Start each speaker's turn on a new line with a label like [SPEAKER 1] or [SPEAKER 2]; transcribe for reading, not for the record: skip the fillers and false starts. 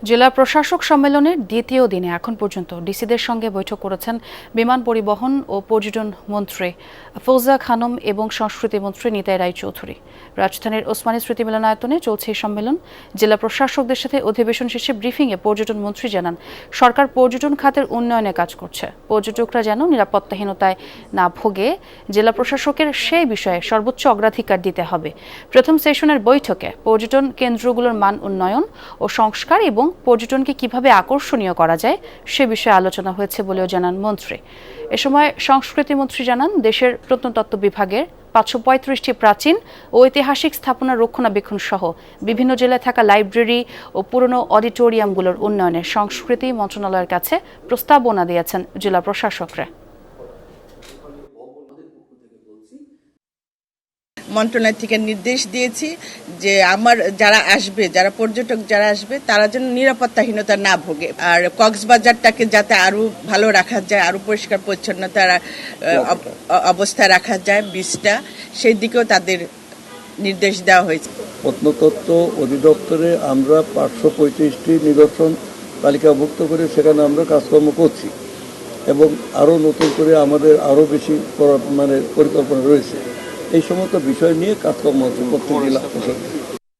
[SPEAKER 1] জেলা প্রশাসক সম্মেলনের দ্বিতীয় দিনে এখন পর্যন্ত ডিসিদের সঙ্গে বৈঠক করেছেন বিমান পরিবহন ও পর্যটন মন্ত্রী ফৌজা খানম এবং সংস্কৃতি মন্ত্রী নিতাই রায়চৌধুরী। রাজধানীর ওসমানী স্মৃতি মিলনায়তনে চলছে এই সম্মেলন। জেলা প্রশাসকদের সাথে অধিবেশন শেষে ব্রিফিংয়ে পর্যটন মন্ত্রী জানান, সরকার পর্যটন খাতের উন্নয়নে কাজ করছে। পর্যটকরা যেন নিরাপত্তাহীনতায় না ভোগে, জেলা প্রশাসকের সেই বিষয়ে সর্বোচ্চ অগ্রাধিকার দিতে হবে। প্রথম সেশনের বৈঠকে পর্যটন কেন্দ্রগুলোর মান উন্নয়ন ও সংস্কার এবং পর্যটনকে কিভাবে আকর্ষণীয় করা যায় সে বিষয়ে আলোচনা হয়েছে বলেও জানান মন্ত্রী। এ সময় সংস্কৃতি মন্ত্রী জানান, দেশের প্রত্নতত্ত্ব বিভাগের 535টি প্রাচীন ও ঐতিহাসিক স্থাপনা রক্ষণাবেক্ষণ সহ বিভিন্ন জেলায় থাকা লাইব্রেরি ও পুরনো অডিটোরিয়ামগুলোর উন্নয়নে সংস্কৃতি মন্ত্রণালয়ের কাছে প্রস্তাবনা দিয়েছেন জেলা প্রশাসকরা।
[SPEAKER 2] মন্ত্রণালয় থেকে নির্দেশ দিয়েছি যে যারা পর্যটক যারা আসবে তারা যেন নিরাপত্তাহীনতা না ভোগে, আর কক্সবাজারটাকে যাতে আরো ভালো রাখা যায়, আরো পরিষ্কার পরিচ্ছন্নতার অবস্থায় রাখা যায় বীজটা, সেই দিকেও তাদের নির্দেশ দেওয়া হয়েছে।
[SPEAKER 3] প্রত্নতত্ত্ব অধিদপ্তরে আমরা 535টি নিদর্শন তালিকাভুক্ত করে সেখানে আমরা কাজকর্ম করছি এবং আরও নতুন করে আমাদের আরও বেশি পরিকল্পনা রয়েছে। এই সমস্ত বিষয় নিয়ে কাজকর্ম হচ্ছে প্রত্যেক জেলা।